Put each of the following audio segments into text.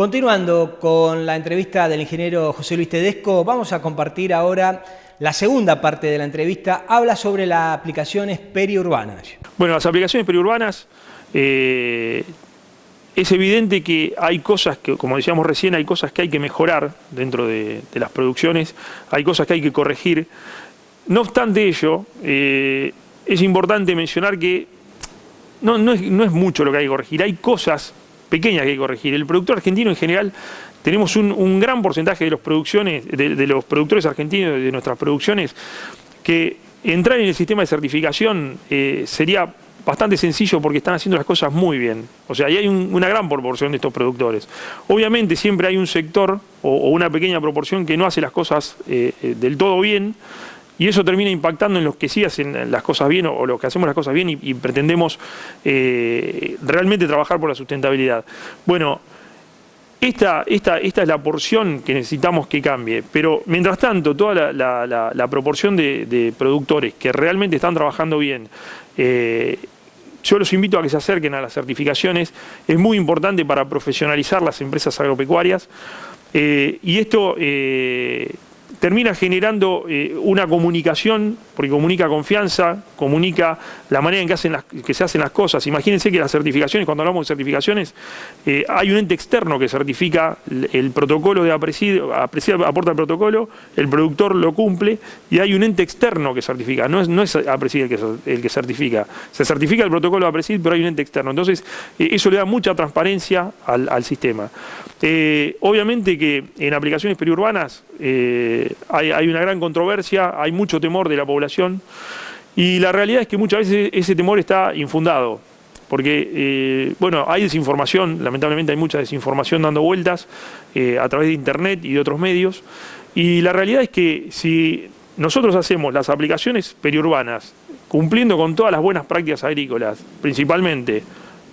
Continuando con la entrevista del ingeniero José Luis Tedesco, vamos a compartir ahora la segunda parte de la entrevista. Habla sobre las aplicaciones periurbanas. Bueno, las aplicaciones periurbanas, es evidente que hay cosas que, como decíamos recién, hay cosas que hay que mejorar dentro de las producciones, hay cosas que hay que corregir. No obstante ello, es importante mencionar que no es mucho lo que hay que corregir, hay cosas pequeñas que hay que corregir. El productor argentino en general, tenemos un gran porcentaje de los productores argentinos, de nuestras producciones, que entrar en el sistema de certificación sería bastante sencillo porque están haciendo las cosas muy bien. O sea, ahí hay una gran proporción de estos productores. Obviamente siempre hay un sector o una pequeña proporción que no hace las cosas del todo bien, y eso termina impactando en los que sí hacen las cosas bien o los que hacemos las cosas bien y pretendemos realmente trabajar por la sustentabilidad. Bueno, esta es la porción que necesitamos que cambie, pero mientras tanto toda la proporción de productores que realmente están trabajando bien, yo los invito a que se acerquen a las certificaciones. Es muy importante para profesionalizar las empresas agropecuarias, y esto termina generando una comunicación, porque comunica confianza, comunica la manera en que se hacen las cosas. Imagínense que las certificaciones, cuando hablamos de certificaciones, hay un ente externo que certifica el protocolo de APRESID, aporta el protocolo, el productor lo cumple, y hay un ente externo que certifica. No es APRESID el que certifica. Se certifica el protocolo de APRESID, pero hay un ente externo. Entonces, eso le da mucha transparencia al sistema. Obviamente que en aplicaciones periurbanas hay una gran controversia, hay mucho temor de la población, y la realidad es que muchas veces ese temor está infundado, porque bueno, hay desinformación, lamentablemente hay mucha desinformación dando vueltas a través de internet y de otros medios, y la realidad es que si nosotros hacemos las aplicaciones periurbanas cumpliendo con todas las buenas prácticas agrícolas, principalmente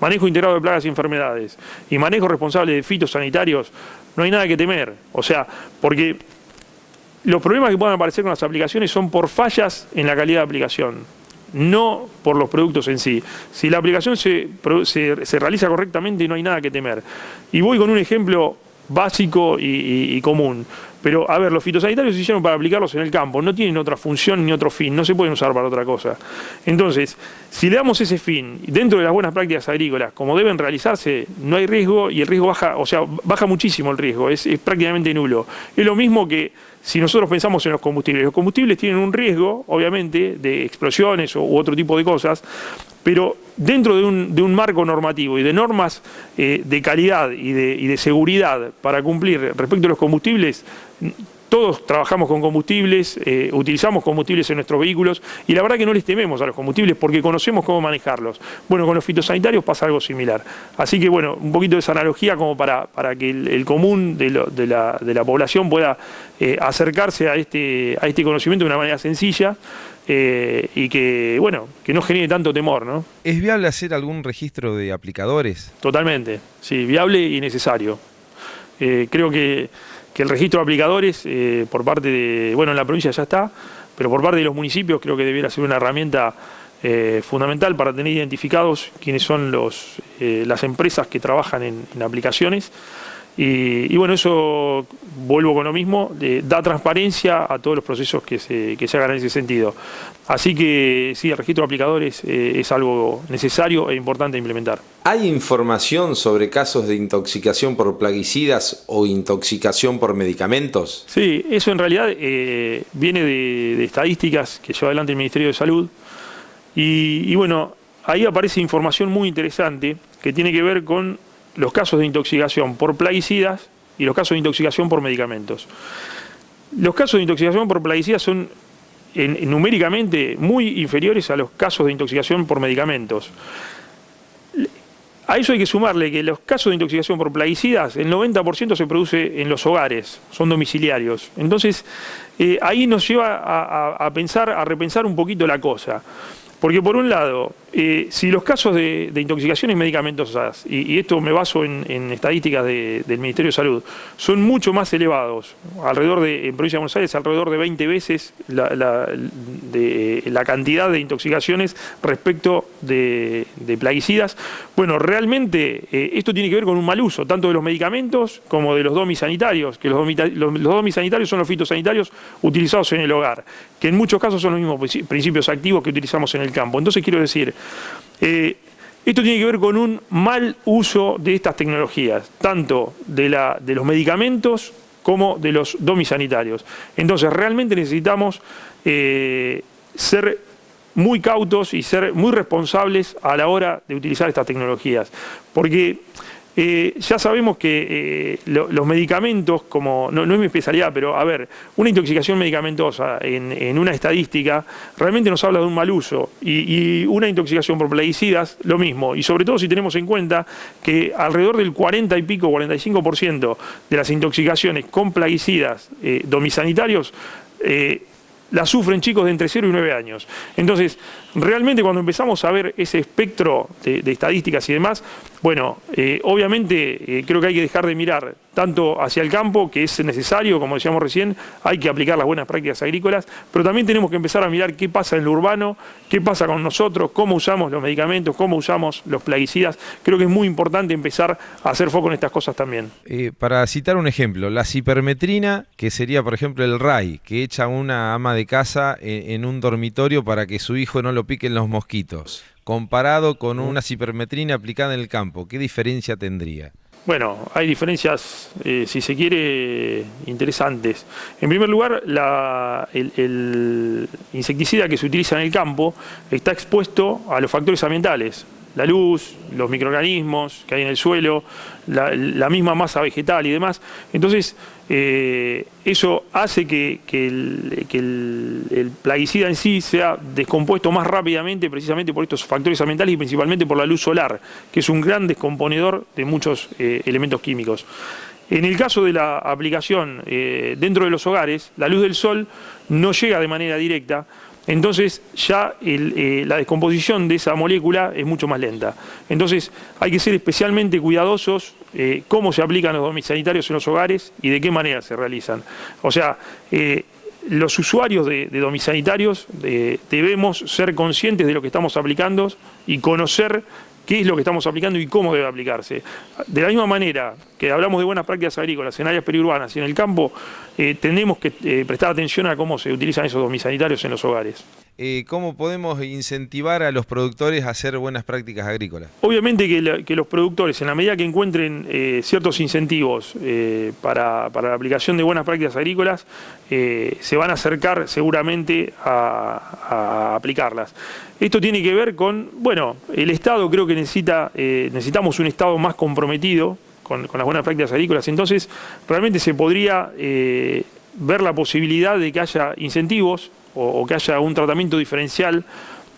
manejo integrado de plagas y enfermedades y manejo responsable de fitosanitarios, no hay nada que temer. O sea, porque los problemas que puedan aparecer con las aplicaciones son por fallas en la calidad de aplicación, no por los productos en sí. Si la aplicación se realiza correctamente, no hay nada que temer. Y voy con un ejemplo básico y común. Pero, a ver, los fitosanitarios se hicieron para aplicarlos en el campo, no tienen otra función ni otro fin, no se pueden usar para otra cosa. Entonces, si le damos ese fin dentro de las buenas prácticas agrícolas, como deben realizarse, no hay riesgo, y el riesgo baja muchísimo el riesgo, es prácticamente nulo. Es lo mismo que si nosotros pensamos en los combustibles tienen un riesgo, obviamente, de explosiones u otro tipo de cosas, pero dentro de un marco normativo y de normas de calidad y de seguridad para cumplir respecto a los combustibles, todos trabajamos con combustibles, utilizamos combustibles en nuestros vehículos, y la verdad que no les tememos a los combustibles porque conocemos cómo manejarlos. Bueno, con los fitosanitarios pasa algo similar. Así que bueno, un poquito de esa analogía como para que el común de la población pueda acercarse a este conocimiento de una manera sencilla, y que, bueno, que no genere tanto temor, ¿no? ¿Es viable hacer algún registro de aplicadores? Totalmente, sí, viable y necesario. Creo que el registro de aplicadores por parte de, bueno, en la provincia ya está, pero por parte de los municipios creo que debiera ser una herramienta fundamental para tener identificados quiénes son las empresas que trabajan en aplicaciones. Y bueno, eso, vuelvo con lo mismo, da transparencia a todos los procesos que se hagan en ese sentido. Así que sí, el registro de aplicadores es algo necesario e importante implementar. ¿Hay información sobre casos de intoxicación por plaguicidas o intoxicación por medicamentos? Sí, eso en realidad viene de estadísticas que lleva adelante el Ministerio de Salud. Y bueno, ahí aparece información muy interesante que tiene que ver con los casos de intoxicación por plaguicidas y los casos de intoxicación por medicamentos. Los casos de intoxicación por plaguicidas son numéricamente muy inferiores a los casos de intoxicación por medicamentos. A eso hay que sumarle que los casos de intoxicación por plaguicidas, el 90% se produce en los hogares, son domiciliarios. Entonces, ahí nos lleva a repensar un poquito la cosa. Porque por un lado, si los casos de intoxicaciones medicamentosas, y esto me baso en estadísticas del Ministerio de Salud, son mucho más elevados, en provincia de Buenos Aires, alrededor de 20 veces la cantidad de intoxicaciones respecto de plaguicidas. Bueno, realmente esto tiene que ver con un mal uso, tanto de los medicamentos como de los domis sanitarios, que los domis sanitarios son los fitosanitarios utilizados en el hogar, que en muchos casos son los mismos principios activos que utilizamos en el campo. Entonces quiero decir, esto tiene que ver con un mal uso de estas tecnologías, tanto de los medicamentos como de los domis sanitarios. Entonces realmente necesitamos ser muy cautos y ser muy responsables a la hora de utilizar estas tecnologías, porque ya sabemos que los medicamentos, no es mi especialidad, pero a ver, una intoxicación medicamentosa en una estadística realmente nos habla de un mal uso, y una intoxicación por plaguicidas lo mismo, y sobre todo si tenemos en cuenta que alrededor del 40 y pico, 45% de las intoxicaciones con plaguicidas domisanitarios las sufren chicos de entre 0 y 9 años. Entonces, realmente cuando empezamos a ver ese espectro de estadísticas y demás, bueno, obviamente creo que hay que dejar de mirar tanto hacia el campo, que es necesario, como decíamos recién, hay que aplicar las buenas prácticas agrícolas, pero también tenemos que empezar a mirar qué pasa en lo urbano, qué pasa con nosotros, cómo usamos los medicamentos, cómo usamos los plaguicidas. Creo que es muy importante empezar a hacer foco en estas cosas también. Para citar un ejemplo, la cipermetrina, que sería por ejemplo el RAI, que echa una ama de casa en un dormitorio para que su hijo no lo piquen los mosquitos, comparado con una cipermetrina aplicada en el campo, ¿qué diferencia tendría? Bueno, hay diferencias, si se quiere, interesantes. En primer lugar, el insecticida que se utiliza en el campo está expuesto a los factores ambientales, la luz, los microorganismos que hay en el suelo, la misma masa vegetal y demás. Entonces, eso hace que el plaguicida en sí sea descompuesto más rápidamente, precisamente por estos factores ambientales y principalmente por la luz solar, que es un gran descomponedor de muchos elementos químicos. En el caso de la aplicación dentro de los hogares, la luz del sol no llega de manera directa, entonces ya la descomposición de esa molécula es mucho más lenta. Entonces hay que ser especialmente cuidadosos cómo se aplican los domisanitarios en los hogares y de qué manera se realizan. O sea, los usuarios de domisanitarios debemos ser conscientes de lo que estamos aplicando y conocer qué es lo que estamos aplicando y cómo debe aplicarse. De la misma manera que hablamos de buenas prácticas agrícolas en áreas periurbanas y en el campo, tenemos que prestar atención a cómo se utilizan esos domisanitarios en los hogares. ¿Cómo podemos incentivar a los productores a hacer buenas prácticas agrícolas? Obviamente que los productores, en la medida que encuentren ciertos incentivos para la aplicación de buenas prácticas agrícolas, se van a acercar seguramente a aplicarlas. Esto tiene que ver con, bueno, el Estado creo que necesitamos un Estado más comprometido con las buenas prácticas agrícolas. Entonces, realmente se podría ver la posibilidad de que haya incentivos o que haya un tratamiento diferencial,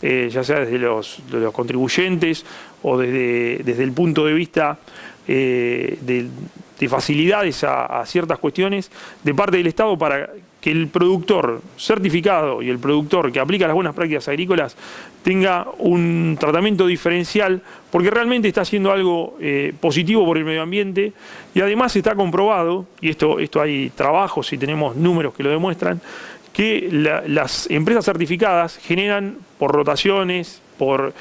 ya sea desde los contribuyentes o desde el punto de vista de facilidades a ciertas cuestiones de parte del Estado, para que el productor certificado y el productor que aplica las buenas prácticas agrícolas tenga un tratamiento diferencial, porque realmente está haciendo algo positivo por el medio ambiente, y además está comprobado, y esto hay trabajos y tenemos números que lo demuestran, que las empresas certificadas generan por rotaciones, por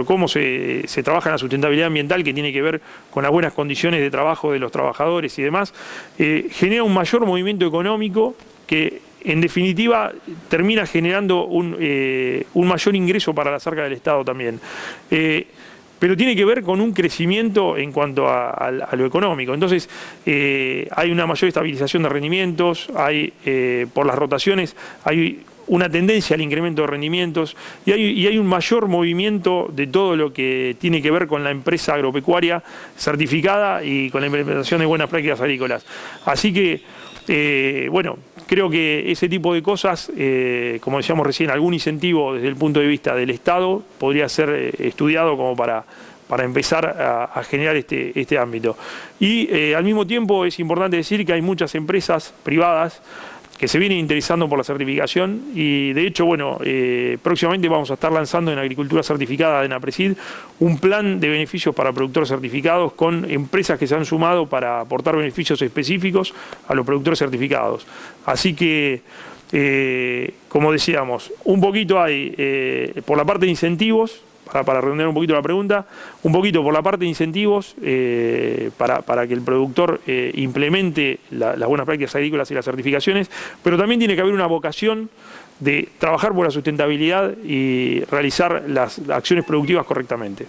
cómo se trabaja en la sustentabilidad ambiental, que tiene que ver con las buenas condiciones de trabajo de los trabajadores y demás, genera un mayor movimiento económico que en definitiva termina generando un mayor ingreso para las arcas del Estado también. Pero tiene que ver con un crecimiento en cuanto a lo económico. Entonces, hay una mayor estabilización de rendimientos, por las rotaciones, hay una tendencia al incremento de rendimientos y hay un mayor movimiento de todo lo que tiene que ver con la empresa agropecuaria certificada y con la implementación de buenas prácticas agrícolas. Así que, bueno, creo que ese tipo de cosas, como decíamos recién, algún incentivo desde el punto de vista del Estado podría ser estudiado como para empezar a generar este ámbito. Y al mismo tiempo es importante decir que hay muchas empresas privadas que se vienen interesando por la certificación y de hecho, bueno, próximamente vamos a estar lanzando en Agricultura Certificada de ENAPRESID un plan de beneficios para productores certificados con empresas que se han sumado para aportar beneficios específicos a los productores certificados. Así que, como decíamos, un poquito hay por la parte de incentivos, para redondear un poquito la pregunta, un poquito por la parte de incentivos para que el productor implemente las buenas prácticas agrícolas y las certificaciones, pero también tiene que haber una vocación de trabajar por la sustentabilidad y realizar las acciones productivas correctamente.